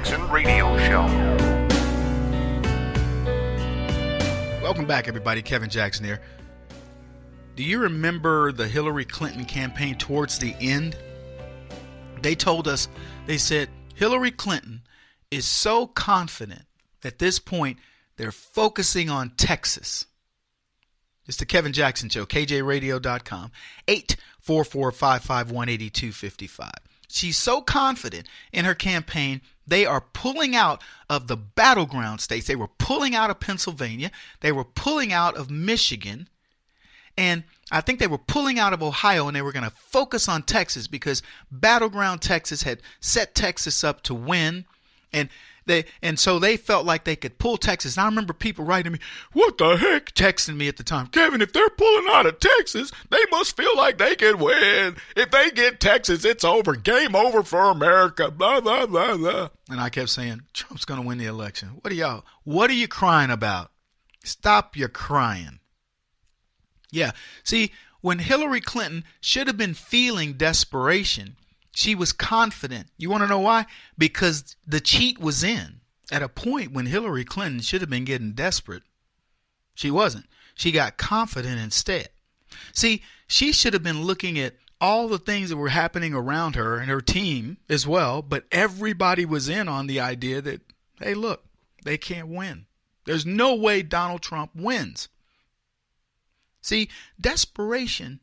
Jackson Radio Show. Welcome back, everybody. Kevin Jackson here. Do you remember the Hillary Clinton campaign towards the end? They told us, they said, Hillary Clinton is so confident at this point they're focusing on Texas. It's the Kevin Jackson Show, KJRadio.com, 844-551-8255. She's so confident in her campaign, they are pulling out of the battleground states. They were pulling out of Pennsylvania. They were pulling out of Michigan. And I think they were pulling out of Ohio, and they were going to focus on Texas because battleground Texas had set Texas up to win. And so they felt like they could pull Texas. And I remember people writing to me, what the heck, texting me at the time. Kevin, if they're pulling out of Texas, they must feel like they can win. If they get Texas, it's over. Game over for America. Blah, blah, blah, blah. And I kept saying, Trump's going to win the election. What are you crying about? Stop your crying. Yeah. See, when Hillary Clinton should have been feeling desperation, she was confident. You want to know why? Because the cheat was in. At a point when Hillary Clinton should have been getting desperate, she wasn't. She got confident instead. See, she should have been looking at all the things that were happening around her and her team as well, but everybody was in on the idea that, hey, look, they can't win. There's no way Donald Trump wins. See, desperation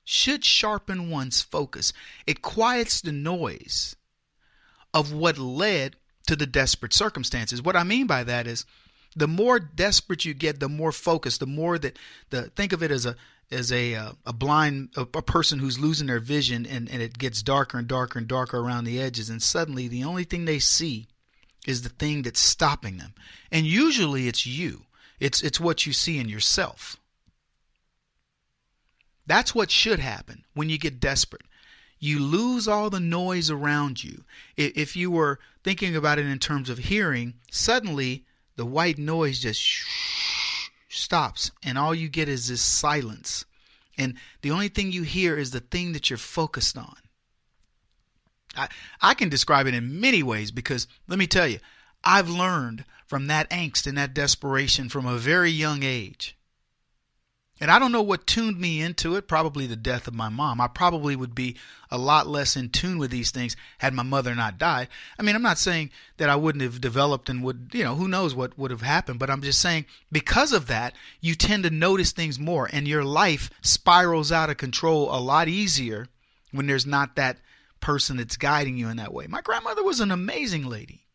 should sharpen one's focus. It quiets the noise of what led to the desperate circumstances. What I mean by that is the more desperate you get, the more focused, the more that think of it as a person who's losing their vision and it gets darker and darker and darker around the edges. And suddenly the only thing they see is the thing that's stopping them. And usually it's you. It's what you see in yourself. That's what should happen when you get desperate. You lose all the noise around you. If you were thinking about it in terms of hearing, suddenly the white noise just stops and all you get is this silence. And the only thing you hear is the thing that you're focused on. I can describe it in many ways because let me tell you, I've learned from that angst and that desperation from a very young age. And I don't know what tuned me into it, probably the death of my mom. I probably would be a lot less in tune with these things had my mother not died. I mean, I'm not saying that I wouldn't have developed and would, who knows what would have happened. But I'm just saying because of that, you tend to notice things more and your life spirals out of control a lot easier when there's not that person that's guiding you in that way. My grandmother was an amazing lady.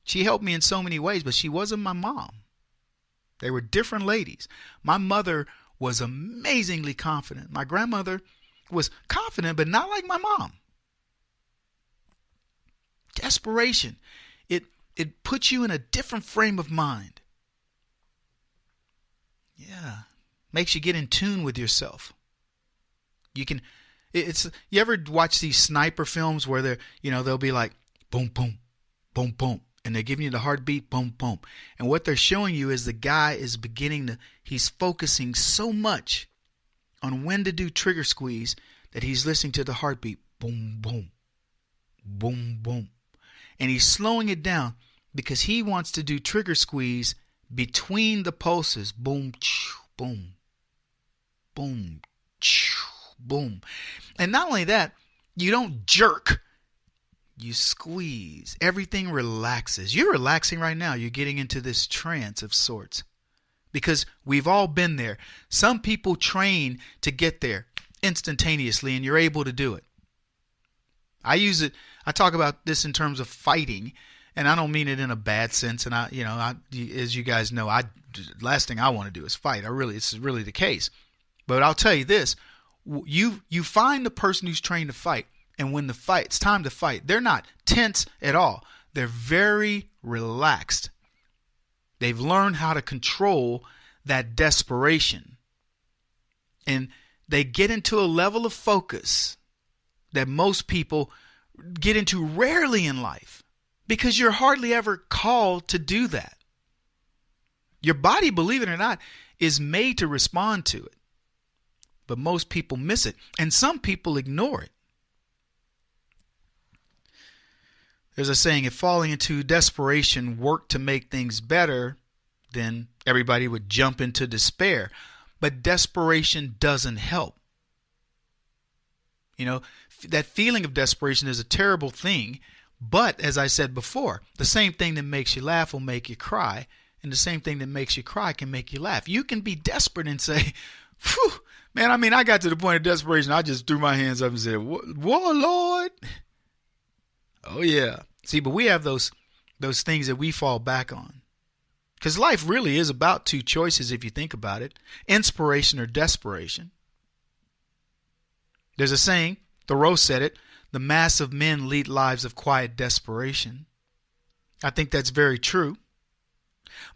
She helped me in so many ways, but she wasn't my mom. They were different ladies. My mother was amazingly confident. My grandmother was confident, but not like my mom. Desperation. It puts you in a different frame of mind. Yeah. Makes you get in tune with yourself. You ever watch these sniper films where they'll be like boom, boom, boom, boom. And they're giving you the heartbeat, boom, boom. And what they're showing you is the guy is he's focusing so much on when to do trigger squeeze that he's listening to the heartbeat, boom, boom, boom, boom. And he's slowing it down because he wants to do trigger squeeze between the pulses, boom, boom, boom, boom. And not only that, you don't jerk. You squeeze. Everything relaxes. You're relaxing right now. You're getting into this trance of sorts. Because we've all been there. Some people train to get there instantaneously, and you're able to do it. I talk about this in terms of fighting, and I don't mean it in a bad sense. And as you guys know, last thing I want to do is fight. It's really the case. But I'll tell you this: you find the person who's trained to fight. And when it's time to fight, they're not tense at all. They're very relaxed. They've learned how to control that desperation. And they get into a level of focus that most people get into rarely in life because you're hardly ever called to do that. Your body, believe it or not, is made to respond to it. But most people miss it. And some people ignore it. There's a saying, if falling into desperation worked to make things better, then everybody would jump into despair. But desperation doesn't help. You know, that feeling of desperation is a terrible thing. But as I said before, the same thing that makes you laugh will make you cry. And the same thing that makes you cry can make you laugh. You can be desperate and say, phew, man, I mean, I got to the point of desperation. I just threw my hands up and said, whoa, Lord. Oh, yeah. See, but we have those things that we fall back on. Because life really is about two choices if you think about it. Inspiration or desperation. There's a saying, Thoreau said it, the mass of men lead lives of quiet desperation. I think that's very true.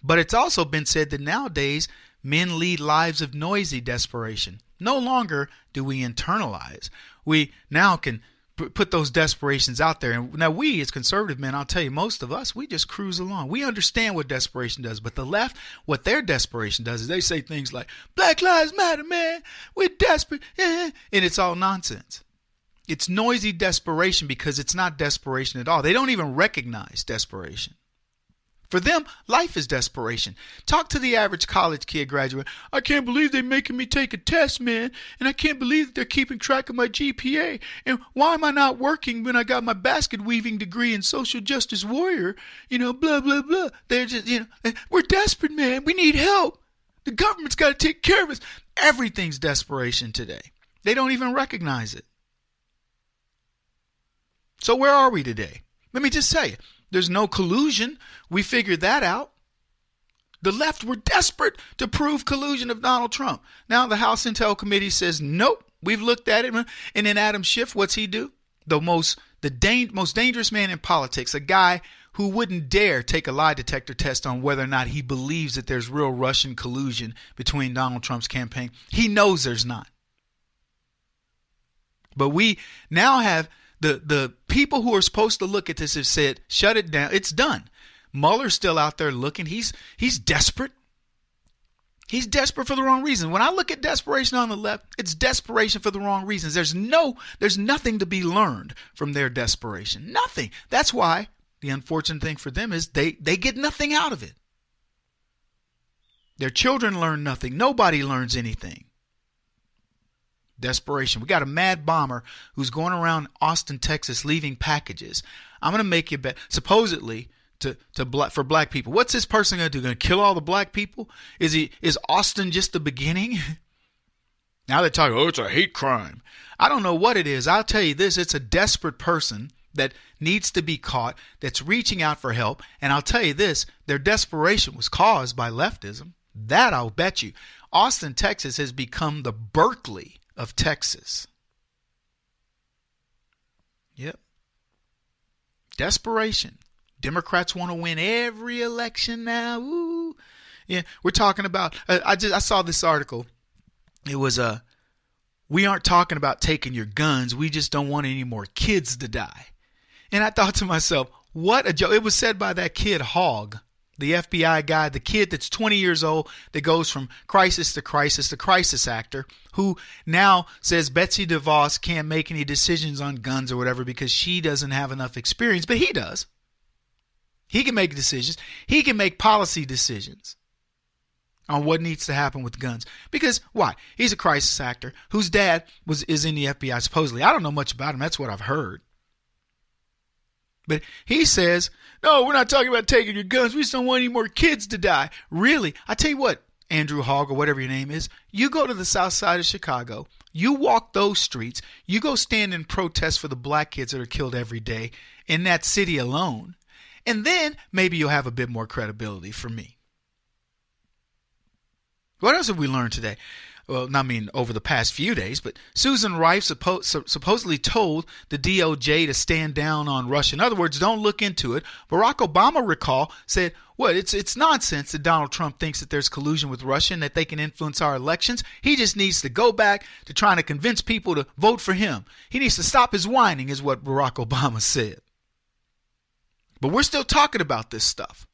But it's also been said that nowadays men lead lives of noisy desperation. No longer do we internalize. We now can put those desperations out there. And now we as conservative men, I'll tell you, most of us, we just cruise along. We understand what desperation does. But the left, what their desperation does is they say things like, Black Lives Matter, man. We're desperate. And it's all nonsense. It's noisy desperation because it's not desperation at all. They don't even recognize desperation. For them, life is desperation. Talk to the average college kid graduate. I can't believe they're making me take a test, man. And I can't believe that they're keeping track of my GPA. And why am I not working when I got my basket weaving degree in social justice warrior? You know, blah, blah, blah. They're just, you know, we're desperate, man. We need help. The government's got to take care of us. Everything's desperation today. They don't even recognize it. So where are we today? Let me just say, there's no collusion. We figured that out. The left were desperate to prove collusion of Donald Trump. Now the House Intel Committee says, nope, we've looked at it. And then Adam Schiff, what's he do? The most dangerous man in politics, a guy who wouldn't dare take a lie detector test on whether or not he believes that there's real Russian collusion between Donald Trump's campaign. He knows there's not. But we now have the people who are supposed to look at this have said, shut it down. It's done. Mueller's still out there looking. He's desperate. He's desperate for the wrong reasons. When I look at desperation on the left, it's desperation for the wrong reasons. There's nothing to be learned from their desperation. Nothing. That's why the unfortunate thing for them is they get nothing out of it. Their children learn nothing. Nobody learns anything. Desperation. We got a mad bomber who's going around Austin, Texas, leaving packages. I'm going to make you bet, supposedly, for black people. What's this person going to do? Going to kill all the black people? Is Austin just the beginning? Now they're talking, it's a hate crime. I don't know what it is. I'll tell you this, it's a desperate person that needs to be caught, that's reaching out for help. And I'll tell you this, their desperation was caused by leftism. That I'll bet you. Austin, Texas has become the Berkeley of Texas. Yep. Desperation. Democrats want to win every election now. Ooh. Yeah, we're talking about, I saw this article. It was we aren't talking about taking your guns. We just don't want any more kids to die. And I thought to myself, what a joke. It was said by that kid Hogg, the FBI guy, the kid that's 20 years old, that goes from crisis to crisis, the crisis actor, who now says Betsy DeVos can't make any decisions on guns or whatever because she doesn't have enough experience, but he does. He can make decisions. He can make policy decisions on what needs to happen with guns. Because why? He's a crisis actor whose dad is in the FBI supposedly. I don't know much about him. That's what I've heard. But he says, no, we're not talking about taking your guns. We just don't want any more kids to die. Really? I tell you what, Andrew Hogg or whatever your name is, you go to the south side of Chicago, you walk those streets, you go stand and protest for the black kids that are killed every day in that city alone, and then maybe you'll have a bit more credibility for me. What else have we learned today? Well, I mean, over the past few days, but Susan Rice supposedly told the DOJ to stand down on Russia. In other words, don't look into it. Barack Obama, said, what, it's nonsense that Donald Trump thinks that there's collusion with Russia and that they can influence our elections. He just needs to go back to trying to convince people to vote for him. He needs to stop his whining, is what Barack Obama said. But we're still talking about this stuff.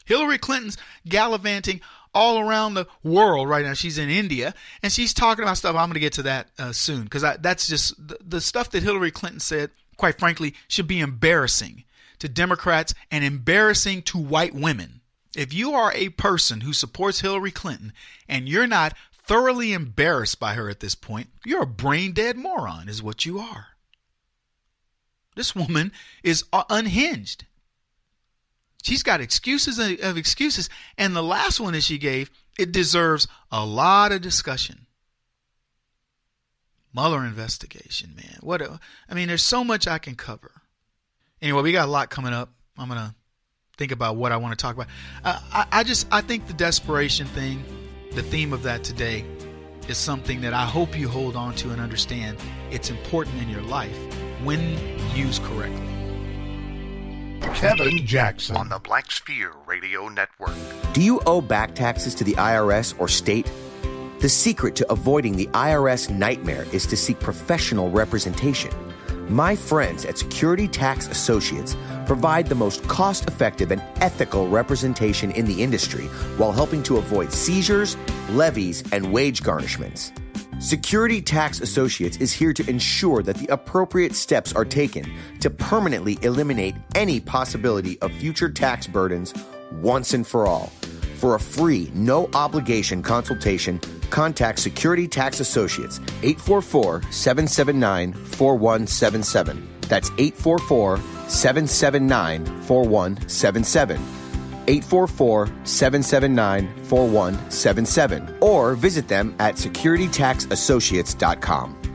Hillary Clinton's gallivanting all around the world right now. She's in India, and she's talking about stuff. I'm going to get to that soon, because that's just the stuff that Hillary Clinton said quite frankly, should be embarrassing to Democrats and embarrassing to white women. If you are a person who supports Hillary Clinton and you're not thoroughly embarrassed by her at this point, you're a brain dead moron is what you are. This woman is unhinged. She's got excuses of excuses. And the last one that she gave, it deserves a lot of discussion. Mueller investigation, man. There's so much I can cover. Anyway, we got a lot coming up. I'm going to think about what I want to talk about. I think the desperation thing, the theme of that today, is something that I hope you hold on to and understand it's important in your life when used correctly. Kevin Jackson on the Black Sphere Radio Network. Do you owe back taxes to the IRS or state? The secret to avoiding the IRS nightmare is to seek professional representation. My friends at Security Tax Associates provide the most cost-effective and ethical representation in the industry while helping to avoid seizures, levies, and wage garnishments. Security Tax Associates is here to ensure that the appropriate steps are taken to permanently eliminate any possibility of future tax burdens once and for all. For a free, no-obligation consultation, contact Security Tax Associates, 844-779-4177. That's 844-779-4177. 844-779-4177. Or visit them at securitytaxassociates.com.